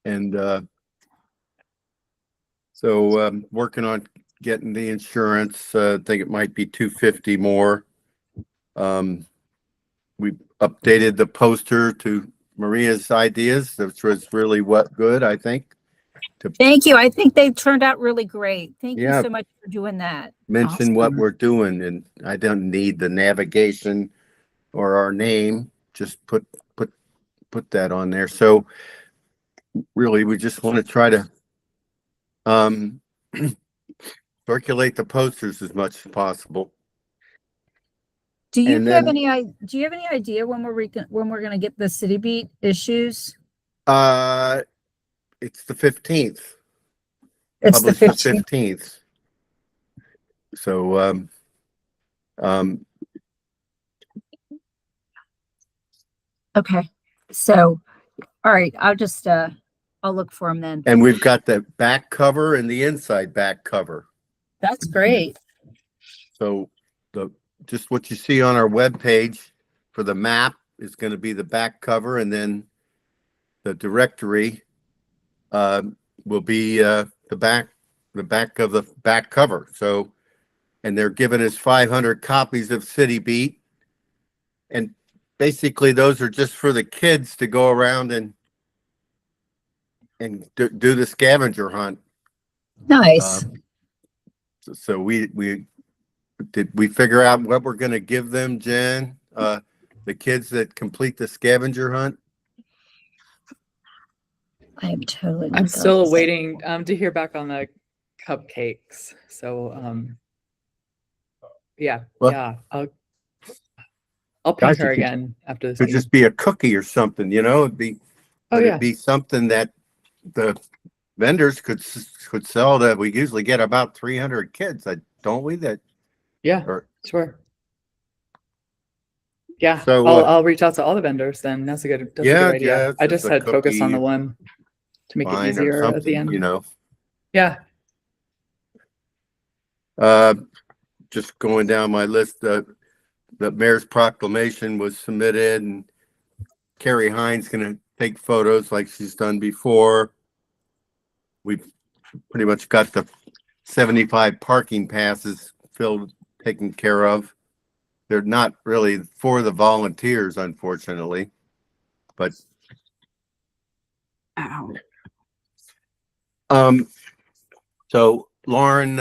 And so working on getting the insurance. I think it might be $250 more. We updated the poster to Maria's ideas, which was really good, I think. Thank you. I think they turned out really great. Thank you Yeah. so much for doing that. Mention what we're doing, and I don't need the navigation or our name. Just put that on there. So really, we just want to try to circulate the posters as much as possible. Do you And have then- any idea when we're going to get the CityBeat issues? It's the 15th. It's the Published 15th. 15th. So Okay. So, all right. I'll just I'll look for them then. and we've got the back cover and the inside back cover. That's great. So just what you see on our webpage for the map is going to be the back cover, and then the directory will be the back of the back cover. So, and they're giving us 500 copies of CityBeat, and basically those are just for the kids to go around and do the scavenger hunt. Nice. So we figure out what we're going to give them, Jen? The kids that complete the scavenger hunt? I'm totally. I'm still waiting to hear back on the cupcakes. So yeah, Well, yeah. I'll guys, ping her it could- again after this. It could just be a cookie or something, it'd be Oh but yeah. it'd be something that the vendors could sell. That we usually get about 300 kids, don't we? That Yeah, or sure. Yeah, So, I'll reach out to all the vendors then. That's a good idea. yeah, I just just a had focus on the cookie, one to make it wine or easier at the something, end. Yeah. Just going down my list, the mayor's proclamation was submitted, and Carrie Hines going to take photos like she's done before. We've pretty much got the 75 parking passes taken care of. They're not really for the volunteers, unfortunately, but so Lauren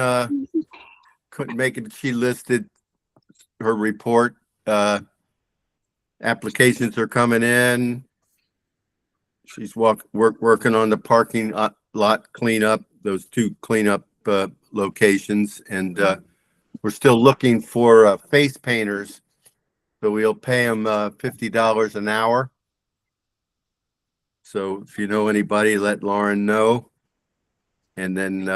couldn't make it. She listed her report. Applications are coming in. She's working on the parking lot cleanup, those 2 cleanup locations, and we're still looking for face painters. So we'll pay them $50 an hour. So if you know anybody, let Lauren know. And then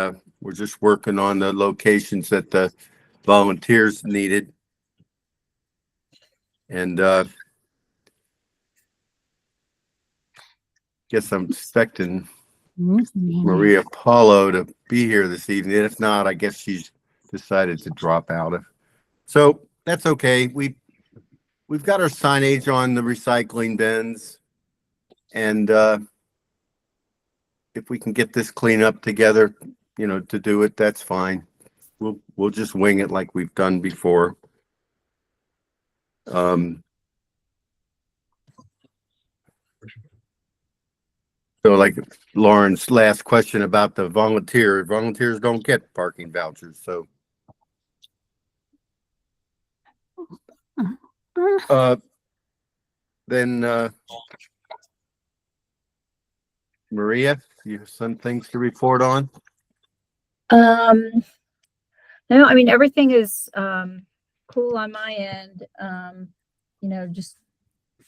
we're just working on the locations that the volunteers needed. And guess I'm expecting Maria Paulo to be here this evening. If not, I guess she's decided to drop out. So that's okay. We've got our signage on the recycling bins, and if we can get this cleanup together, to do it, that's fine. We'll just wing it like we've done before. So like Lauren's last question about the volunteers don't get parking vouchers. So then Maria, you have some things to report on? No, I mean, everything is cool on my end. Just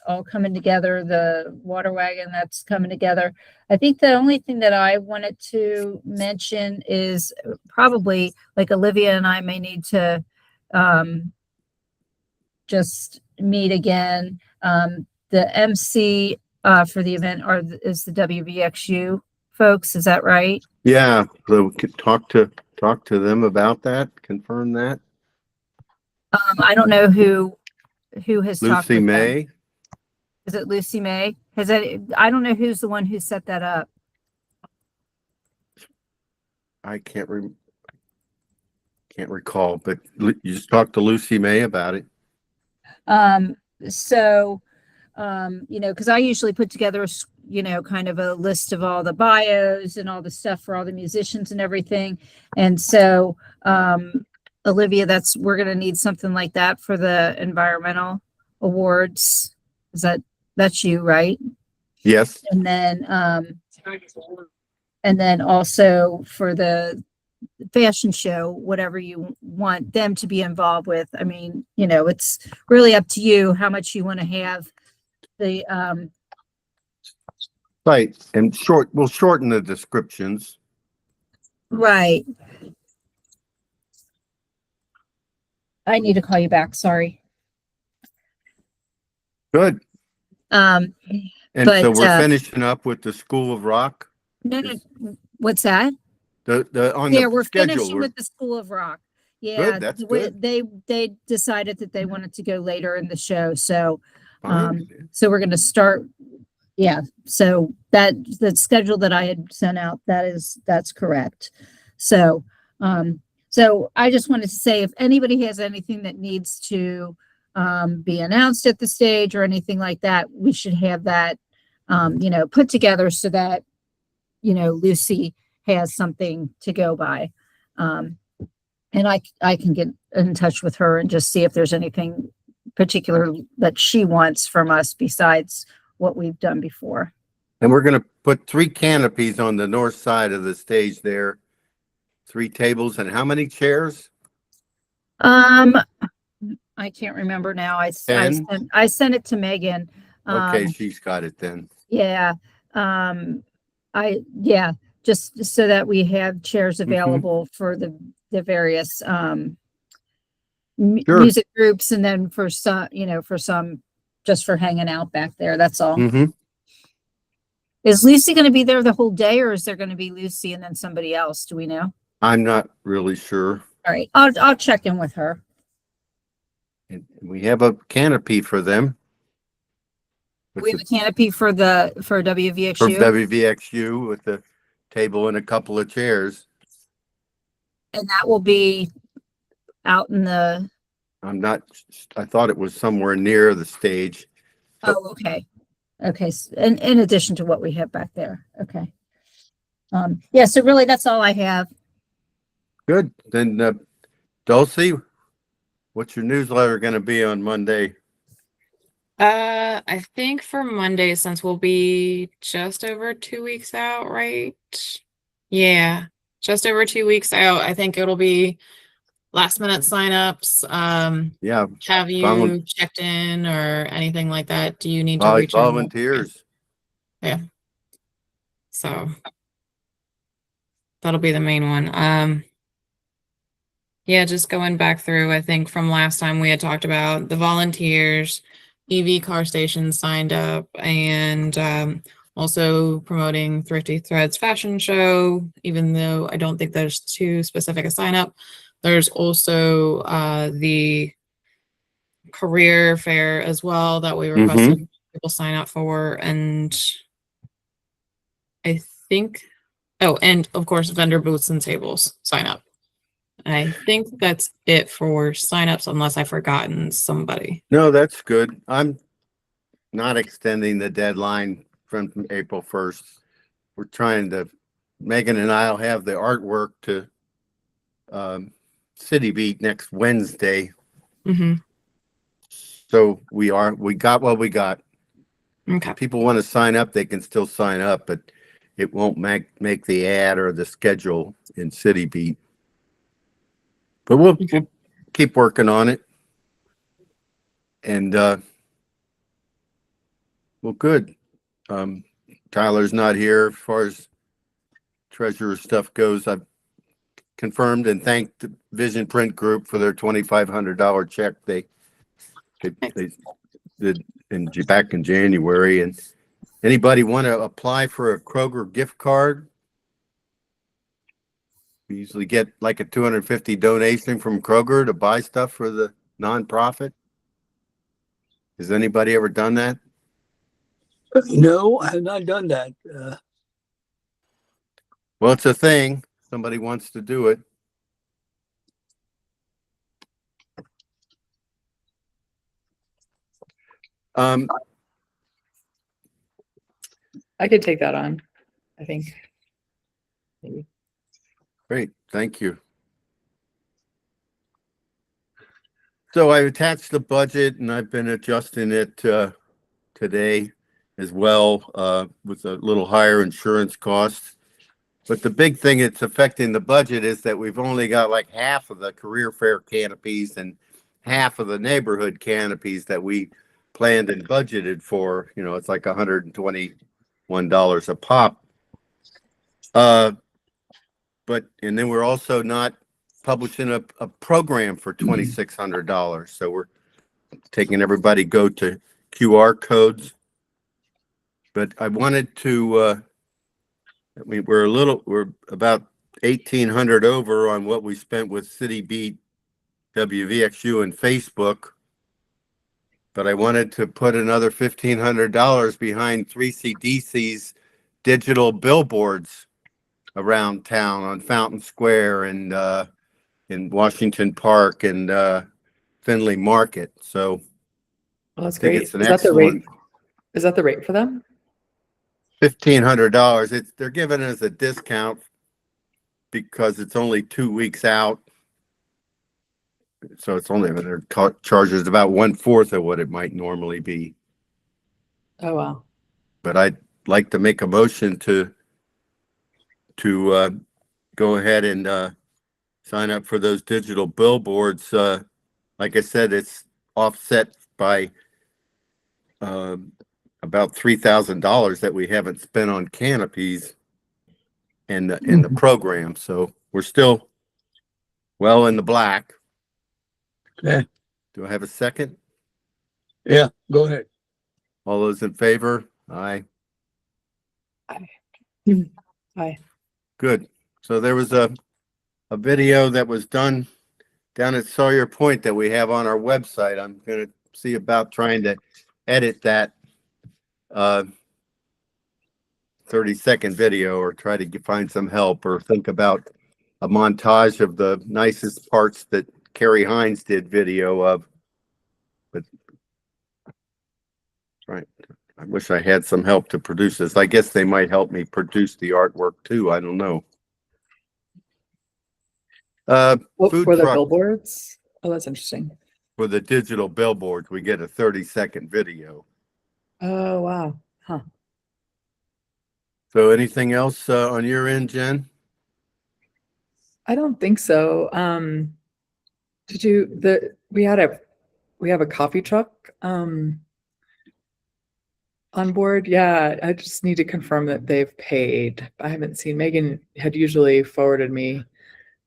all coming together. The water wagon that's coming together. I think the only thing that I wanted to mention is probably like Olivia and I may need to just meet again. The MC for the event is the WVXU folks. Is that right? Yeah, so we could talk to them about that, confirm that. I don't know who has talked Lucy with them. May. Is it Lucy May? I don't know who's the one who set that up. I can't recall, but you just talked to Lucy May about it. So, because I usually put together, kind of a list of all the bios and all the stuff for all the musicians and everything. And so, Olivia, we're going to need something like that for the environmental awards. That's you, right? Yes. And then also for the fashion show, whatever you want them to be involved with. I mean, it's really up to you how much you want to have the, Right. And we'll shorten the descriptions. right. I need to call you back. Sorry. Good. Um, And but, so we're finishing up with the School of Rock. no, what's that? We're Finishing with the School of Rock. Yeah, Good, that's good. They decided that they wanted to go later in the show, so Fine. so we're going to start. Yeah, so the schedule that I had sent out, that's correct. So so I just wanted to say, if anybody has anything that needs to be announced at the stage or anything like that, we should have that put together so that Lucy has something to go by. And I can get in touch with her and just see if there's anything particular that she wants from us besides what we've done before. And we're going to put 3 canopies on the north side of the stage there. 3 tables and how many chairs? I can't remember now. I 10? sent it to Megan. Okay, she's got it then. Yeah. Just so that we have chairs available for the various Sure. music groups, and then for some just for hanging out back there. That's all. Mm-hmm. Is Lucy going to be there the whole day, or is there going to be Lucy and then somebody else? Do we know? I'm not really sure. All right. I'll check in with her. And we have a canopy for them. We have a canopy for WVXU. For WVXU with a table and a couple of chairs. And that will be out in the. I thought it was somewhere near the stage. Oh, okay. Okay. In addition to what we have back there. Okay. Yeah. So really, that's all I have. Good. Then, Dulcie, what's your newsletter going to be on Monday? I think for Monday, since we'll be just over 2 weeks out, right? Yeah, just over 2 weeks out. I think it'll be last minute signups. Yeah. Have you checked in or anything like that? Do you need to reach out? Volunteers. Yeah. So that'll be the main one. Yeah, just going back through, I think from last time we had talked about the volunteers, EV car stations signed up, and also promoting Thrifty Threads fashion show, even though I don't think there's too specific a sign up. There's also the career fair as well that we requested people sign up for, and I think, and of course vendor booths and tables sign up. I think that's it for signups, unless I've forgotten somebody. No, that's good. I'm not extending the deadline from April 1st. We're trying to, Megan and I'll have the artwork to CityBeat next Wednesday. Mm-hmm. So we got what we got. Okay. People want to sign up, they can still sign up, but it won't make the ad or the schedule in CityBeat. But we'll keep working on it. And well, good. Tyler's not here as far as treasurer stuff goes. I've confirmed and thanked the Vision Print Group for their $2,500 check they did back in January. And anybody want to apply for a Kroger gift card? We usually get like a $250 donation from Kroger to buy stuff for the nonprofit. Has anybody ever done that? No, I have not done that. Well, it's a thing. Somebody wants to do it. Um, I could take that on, I think. Maybe. Great, thank you. So I attached the budget and I've been adjusting it today as well with a little higher insurance costs. But the big thing that's affecting the budget is that we've only got like half of the career fair canopies and half of the neighborhood canopies that we planned and budgeted for. You know, it's like $121 a pop. But and then we're also not publishing a program for $2,600. So we're taking everybody go to QR codes. But I wanted to, I mean, we're about 1,800 over on what we spent with CityBeat, WVXU, and Facebook. But I wanted to put another $1,500 behind 3CDC's digital billboards around town on Fountain Square and in Washington Park and Findlay Market. So Well, that's I think great. it's an Is that the excellent rate? Is that the rate for them? $1,500. They're giving us a discount because it's only 2 weeks out. So it's only their charges about 1/4 of what it might normally be. Oh, wow. But I'd like to make a motion to go ahead and sign up for those digital billboards. Like I said, it's offset by about $3,000 that we haven't spent on canopies in the program. So we're still well in the black. Okay. Do I have a second? Yeah, go ahead. All those in favor? Aye. Aye. Good. So there was a video that was done down at Sawyer Point that we have on our website. I'm going to see about trying to edit that 30-second video or try to find some help or think about a montage of the nicest parts that Carrie Hines did video of. But right. I wish I had some help to produce this. I guess they might help me produce the artwork too. I don't know. Food For the truck. billboards? Oh, that's interesting. For the digital billboards, we get a 30-second video. Oh, wow. Huh. So anything else on your end, Jen? I don't think so. We have a coffee truck on board. Yeah, I just need to confirm that they've paid. I haven't seen. Megan had usually forwarded me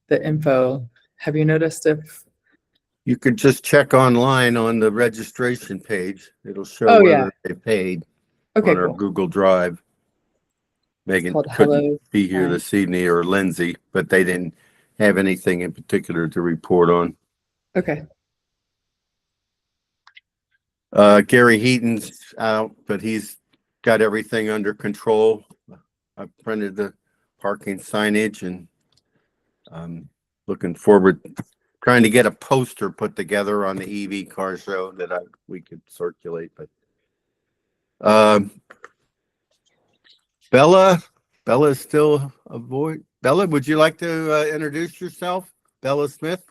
the info. Have you noticed if You could just check online on the registration page. It'll show Oh, whether yeah. they paid okay, on our cool. Google Drive. Megan called couldn't Hello be here Fine. this evening, or Lindsay, but they didn't have anything in particular to report on. Okay. Gary Heaton's out, but he's got everything under control. I printed the parking signage and looking forward, trying to get a poster put together on the EV car show that we could circulate. But Bella's still a voice. Bella, would you like to introduce yourself? Bella Smith.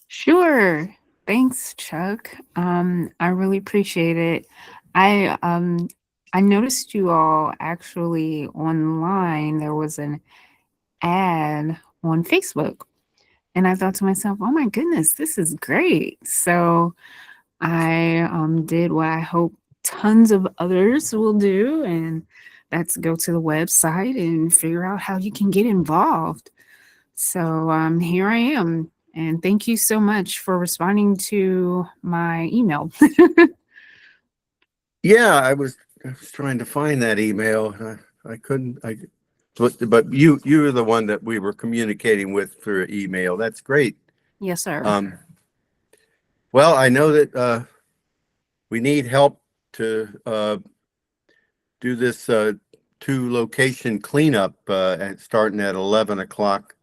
Sure. Thanks, Chuck. I really appreciate it. I noticed you all actually online. There was an ad on Facebook, and I thought to myself, "Oh my goodness, this is great!" So I did what I hope tons of others will do, and that's go to the website and figure out how you can get involved. So here I am. And thank you so much for responding to my email. Yeah, I was trying to find that email. I couldn't. But you were the one that we were communicating with through email. That's great. Yes, sir. Well, I know that we need help to do this, 2 location cleanup, starting at 11 o'clock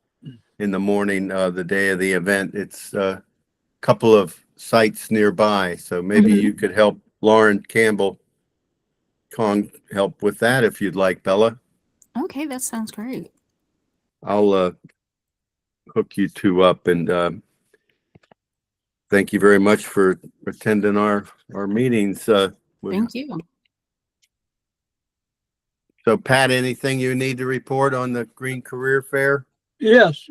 in the morning, the day of the event. It's a couple of sites nearby, so maybe Mhm. you could help Lauren Campbell help with that if you'd like, Bella. Okay, that sounds great. I'll hook you two up, and thank you very much for attending our meetings. Thank you. So Pat, anything you need to report on the Green Career Fair? Yes,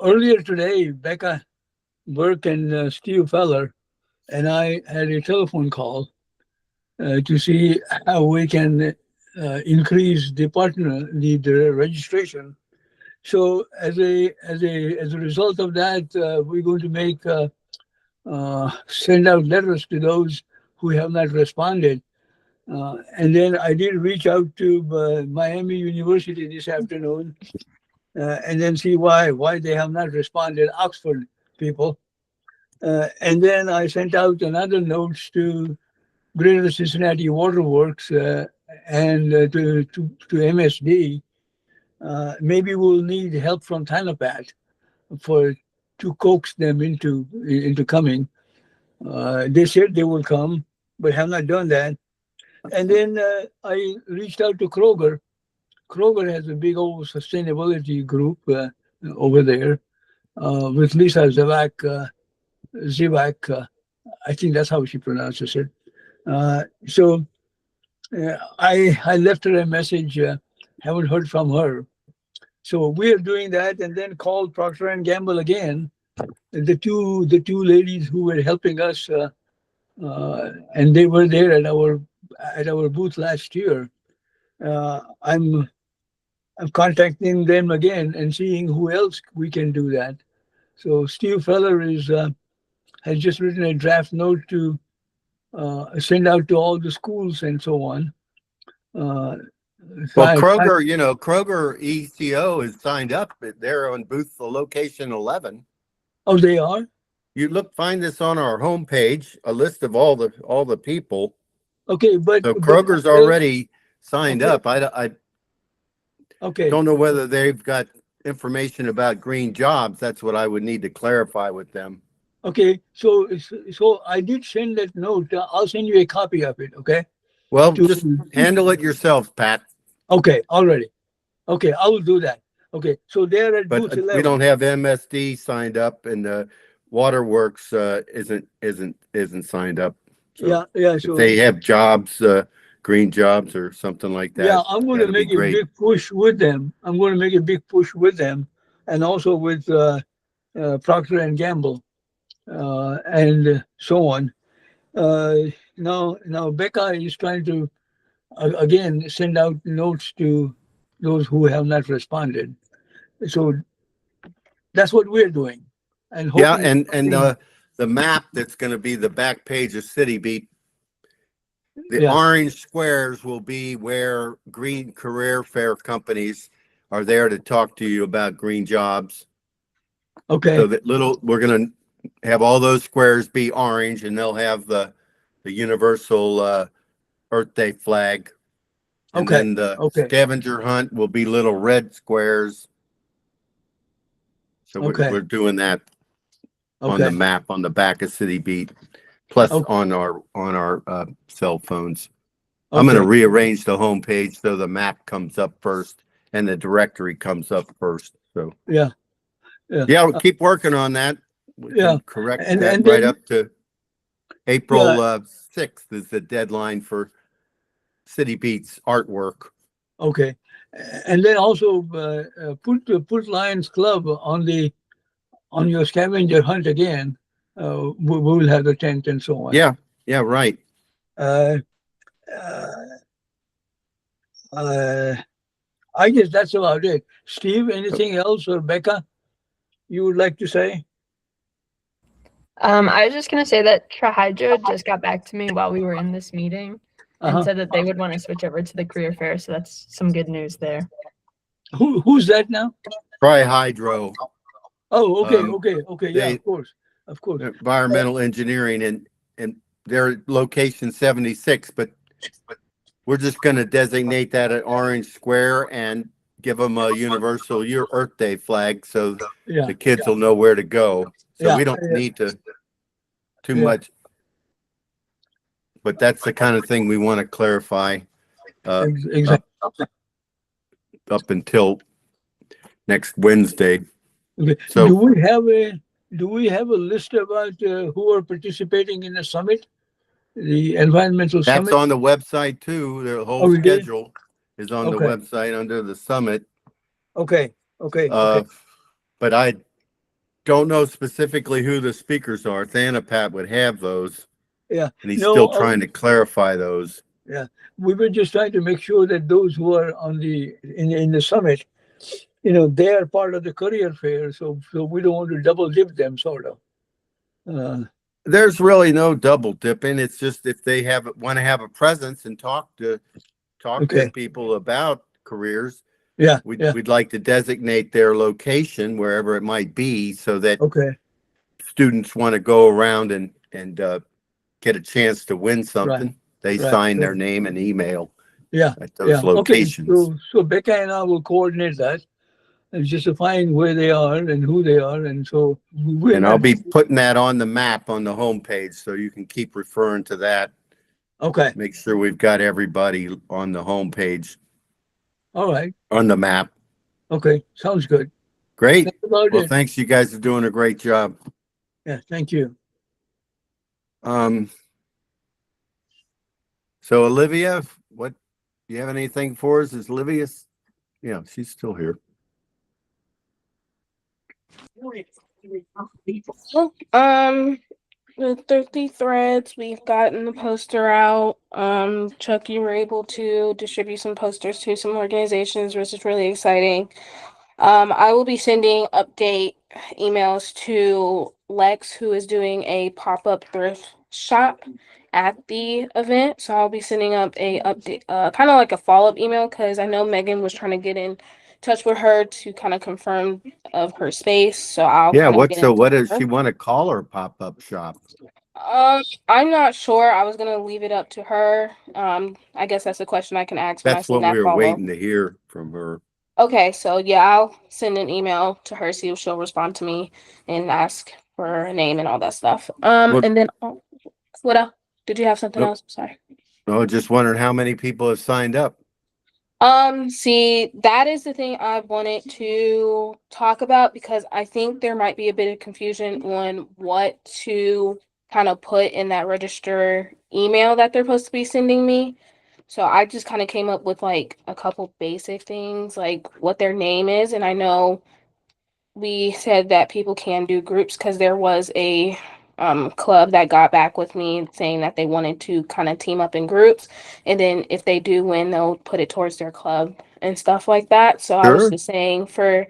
earlier today, Becca Berk and Steve Feller and I had a telephone call to see how we can increase the registration. So as a result of that, we're going to send out letters to those who have not responded. And then I did reach out to Miami University this afternoon, and then see why they have not responded, Oxford people. And then I sent out another notes to Greater Cincinnati Waterworks and to MSD. Maybe we'll need help from Tanapat to coax them into coming. They said they will come, but have not done that. And then I reached out to Kroger. Kroger has a big old sustainability group over there with Lisa Zivak. I think that's how she pronounces it. So I left her a message. Haven't heard from her. So we are doing that, and then called Procter and Gamble again. The two ladies who were helping us, and they were there at our booth last year. I'm contacting them again and seeing who else we can do that. So Steve Feller has just written a draft note to send out to all the schools and so on. Well, Kroger, Kroger ECO is signed up. They're on booth location 11. Oh, they are? You find this on our homepage, a list of all the people. Okay, but So Kroger's already signed okay. up. I Okay. don't know whether they've got information about green jobs. That's what I would need to clarify with them. Okay, so I did send that note. I'll send you a copy of it. Okay. Well, just handle it yourself, Pat. Okay, already. Okay, I will do that. Okay, so they're at booth But 11. we don't have MSD signed up, and Waterworks isn't signed up. So Yeah. if So they have jobs, green jobs or something like that. yeah, I'm going to that'd be make a great. big push with them. And also with Procter and Gamble, and so on. Now Becca is trying to again send out notes to those who have not responded. So that's what we're doing. And Yeah, hoping and the map that's going to be the back page of CityBeat. The Yeah. orange squares will be where green career fair companies are there to talk to you about green jobs. Okay. So that we're going to have all those squares be orange, and they'll have the universal Earth Day flag. And Okay. then the Okay. scavenger hunt will be little red squares. So Okay. we're doing that on the Okay. map on the back of CityBeat, plus Okay. on our cell phones. I'm going to Okay. rearrange the homepage so the map comes up first and the directory comes up first. So Yeah. yeah, we'll keep working on that. We Yeah. can correct And that then- right up to April 6th is the deadline for CityBeat's artwork. Okay. And then also put Lions Club on your scavenger hunt again. We will have the tent and so on. Yeah, right. Uh, I guess that's about it. Steve, anything else, or Becca, you would like to say? I was just gonna say that Trahydro just got back to me while we were in this meeting and Uh-huh. said that they would want to switch over to the career fair. So that's some good news there. Who's that now? Try Hydro, Oh, okay, Um, okay. Yeah, they- of course. environmental engineering, and their location 76, but we're just gonna designate that an orange square and give them a universal your Earth Day flag so Yeah. the kids will know where to go. So Yeah, we don't yeah. need to too Yeah. much. But that's the kind of thing we want to clarify Exactly. up until next Wednesday. Okay. So- Do we have a list about who are participating in the summit, the environmental That's summit? on the website too. The Oh, whole we did? schedule is on the Okay. website under the summit. Okay. But I don't know specifically who the speakers are. Thanapat would have those. Yeah. And he's No, still trying to clarify those. We were just trying to make sure that those who are on in the summit, they are part of the career fair, so we don't want to double dip them, sort of. There's really no double dipping. It's just if they want to have a presence and talk to Okay. people about careers, Yeah. we'd like to designate their location wherever it might be so that Okay. students want to go around and get a chance to win something. They right, sign their right. name and email Yeah. at those Yeah. locations. Okay. So Becca and I will coordinate that, and just to find where they are and who they are, and so we're And I'll not- be putting that on the map on the homepage so you can keep referring to that. Okay. Make sure we've got everybody on the homepage All right. on the map. Okay. Sounds good. Great. That's about Well, it. thanks. You guys are doing a great job. Yeah. Thank you. So Olivia, what, do you have anything for us? Is Olivia? Yeah, she's still here. The Thrifty Threads, we've gotten the poster out. Chuck, you were able to distribute some posters to some organizations, which is really exciting. I will be sending update emails to Lex, who is doing a pop-up thrift shop at the event. So I'll be sending up a update, kind of like a follow-up email, because I know Megan was trying to get in touch with her to kind of confirm of her space. So I'll Yeah, kind of get in what touch does with she her. want to call her pop-up shop? I'm not sure. I was gonna leave it up to her. I guess that's a question I can ask when I That's send what that we were follow. waiting to hear from her. Okay, so yeah, I'll send an email to her, see if she'll respond to me and ask for her name and all that stuff. Well- And then what else? Did you have something Nope. else? Sorry. Oh, just wondering how many people have signed up. See, that is the thing I wanted to talk about, because I think there might be a bit of confusion on what to kind of put in that register email that they're supposed to be sending me. So I just kind of came up with like a couple basic things, like what their name is. And I know we said that people can do groups, because there was a club that got back with me saying that they wanted to kind of team up in groups, and then if they do win, they'll put it towards their club and stuff like that. So I was Sure. just saying for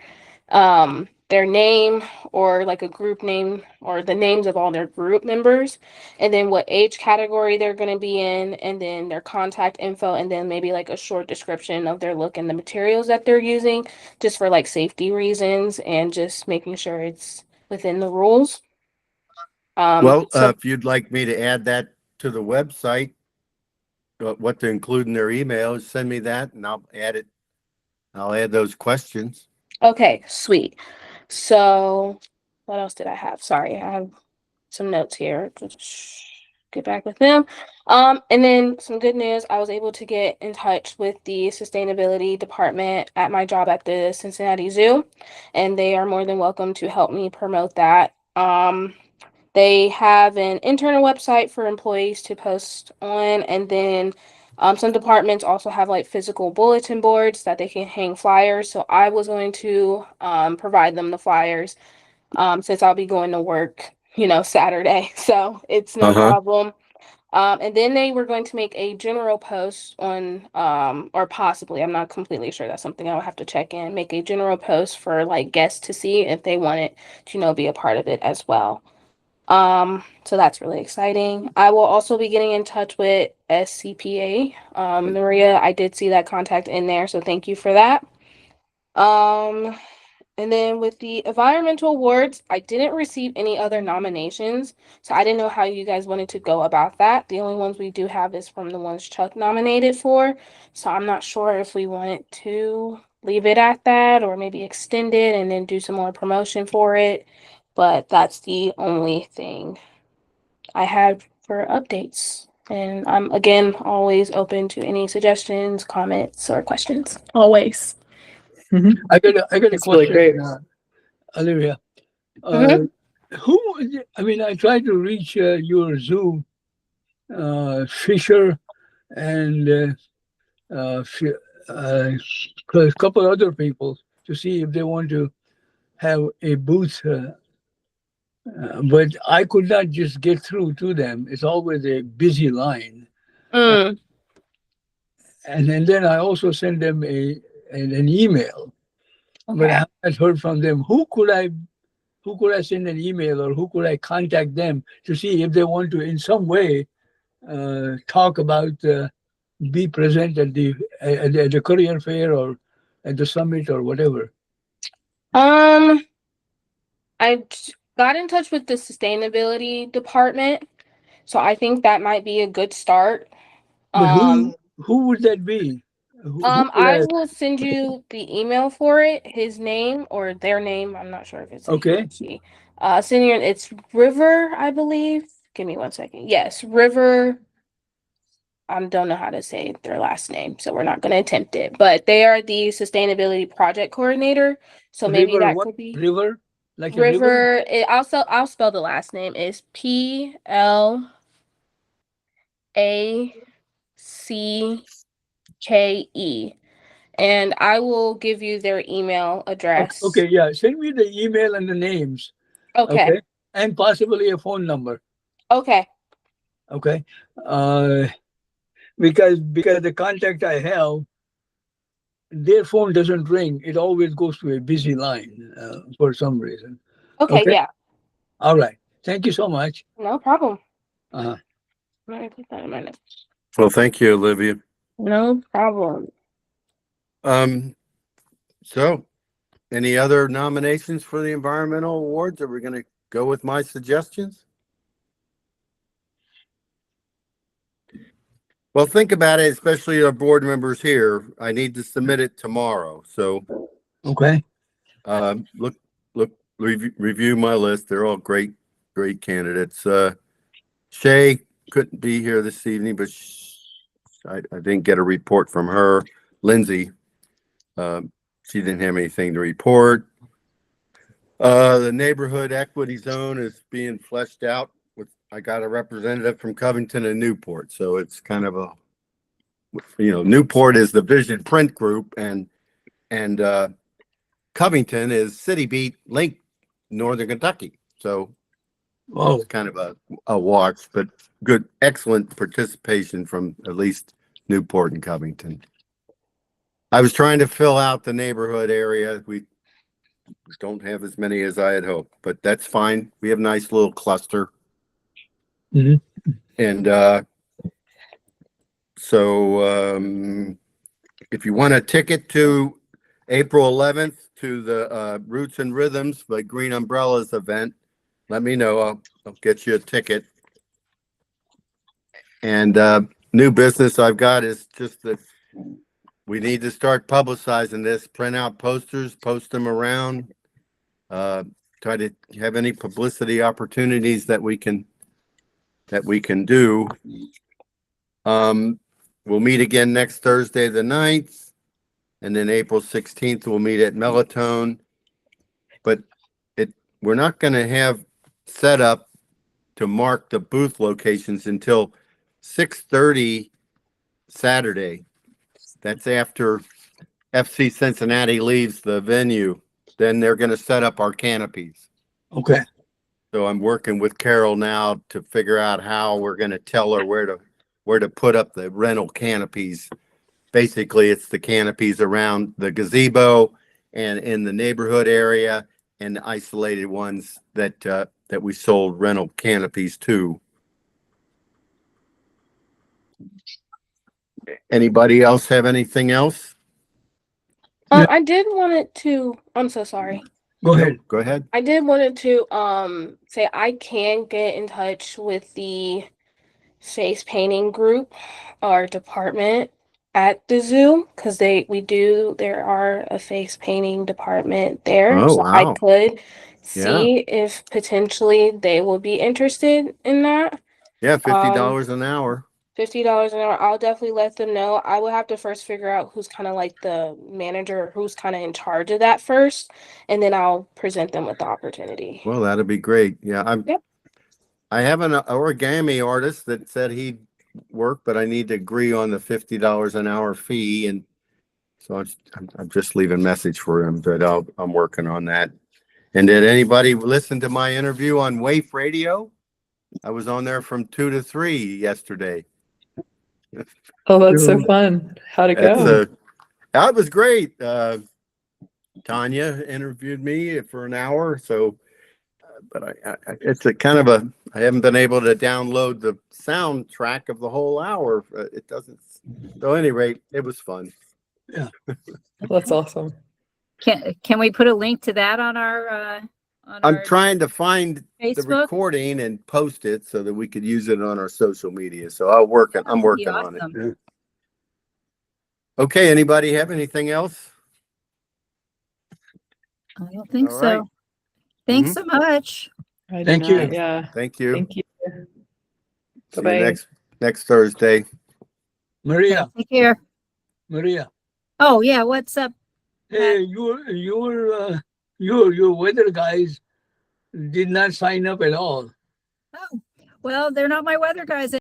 their name, or like a group name, or the names of all their group members, and then what age category they're going to be in, and then their contact info, and then maybe like a short description of their look and the materials that they're using, just for like safety reasons and just making sure it's within the rules. Well, So if you'd like me to add that to the website, what to include in their emails, send me that and I'll add it. I'll add those questions. okay, sweet. So what else did I have? Sorry, I have some notes here. Get back with them. And then some good news, I was able to get in touch with the sustainability department at my job at the Cincinnati Zoo, and they are more than welcome to help me promote that. They have an internal website for employees to post on, and then some departments also have like physical bulletin boards that they can hang flyers. So I was going to provide them the flyers since I'll be going to work, Saturday. So it's no Uh-huh. problem. And then they were going to make a general post on, or possibly, I'm not completely sure. That's something I would have to check in, make a general post for like guests to see if they wanted to, be a part of it as well. So that's really exciting. I will also be getting in touch with SCPA. Maria, I did see that contact in there, so thank you for that. And And then with the environmental awards, I didn't receive any other nominations. So I didn't know how you guys wanted to go about that. The only ones we do have is from the ones Chuck nominated for. So I'm not sure if we wanted to leave it at that or maybe extend it and then do some more promotion for it. But that's the only thing I had for updates. And I'm again always open to any suggestions, comments, or questions. Always. I got a It's really question, great. Olivia. Mhm. I mean, I tried to reach your zoo, Fisher and a couple other people to see if they want to have a booth. But I could not just get through to them. It's always a busy line. Mm, And then I also send them an email, but I okay. haven't heard from them. Who could I send an email or who could I contact them to see if they want to in some way talk about be present at the career fair or at the summit or whatever. Um, got in touch with the sustainability department, so I think that might be a good start. But Um, who would that be? Who could I I? will send you the email for it, his name or their name. I'm not sure if it's a he Okay. or she. Send you, it's River, I believe. Give me 1 second. Yes, River. I don't know how to say their last name, so we're not going to attempt it. But they are the sustainability project coordinator, so maybe River that what? could be River? Like a river? River. I'll spell the last name is Placke, and I will give you their email address. Okay, yeah. Send me the email and the names. Okay. Okay. And possibly a phone number. Okay. Okay. Uh, because the contact I have, their phone doesn't ring. It always goes to a busy line for some reason. Okay. Okay. Yeah. All right. Thank you so much. No problem. Uh-huh. I'm gonna put that in my notes. Well, thank you, Olivia. No problem. So any other nominations for the environmental awards? Are we going to go with my suggestions? Well, think about it, especially our board members here. I need to submit it tomorrow. So Okay. review my list. They're all great candidates. Shay couldn't be here this evening, but I didn't get a report from her. Lindsay, she didn't have anything to report. The neighborhood equity zone is being fleshed out. I got a representative from Covington and Newport, so it's kind of Newport is the Vision Print Group, and Covington is CityBeat Link, Northern Kentucky. So Oh, it's kind of a watch, but good, excellent participation from at least Newport and Covington. I was trying to fill out the neighborhood area. We don't have as many as I had hoped, but that's fine. We have a nice little cluster. Mhm. And so if you want a ticket to April 11th to the Roots and Rhythms by Green Umbrellas event, let me know. I'll get you a ticket. And new business I've got is just that we need to start publicizing this, print out posters, post them around, try to have any publicity opportunities that we can do. We'll meet again next Thursday, the 9th, and then April 16th, we'll meet at Melatonin. But we're not going to have set up to mark the booth locations until 6:30 Saturday. That's after FC Cincinnati leaves the venue. Then they're going to set up our canopies. okay. So I'm working with Carol now to figure out how we're going to tell her where to put up the rental canopies. Basically, it's the canopies around the gazebo and in the neighborhood area, and the isolated ones that we sold rental canopies to. Anybody else have anything else? Yeah. I did wanted to, I'm so sorry. Go ahead. Go ahead. I did wanted to say I can get in touch with the face painting group or department at the zoo because there are a face painting department there. Oh, So I wow. could see if potentially they will be interested in that. Yeah, $50 an hour. $50 an hour. I'll definitely let them know. I will have to first figure out who's kind of like the manager, who's kind of in charge of that first, and then I'll present them with the opportunity. Well, that'd be great. Yeah, Yep. I have an origami artist that said he'd work, but I need to agree on the $50 an hour fee, and so I'm just leaving a message for him. But I'm working on that. And did anybody listen to my interview on Waif Radio? I was on there from 2 to 3 yesterday. Oh, that's so True. fun. How'd it That's go? that was great. Tanya interviewed me for an hour, so but it's a kind of I haven't been able to download the soundtrack of the whole hour. It doesn't. So, at any rate, it was fun. That's awesome. Can we put a link to that on our I'm trying to find the Facebook? recording and post it so that we could use it on our social media. So I'm working That'd be on it. awesome. Okay, anybody have anything else? I don't think All so. right. Thanks Mhm. so much. I do Thank you. not, yeah. Thank you. Thank you. See you Bye-bye. next Thursday. Maria, Take care. Maria. Oh yeah, what's up? Hey, your weather guys did not sign up at all. Oh, well, they're not my weather guys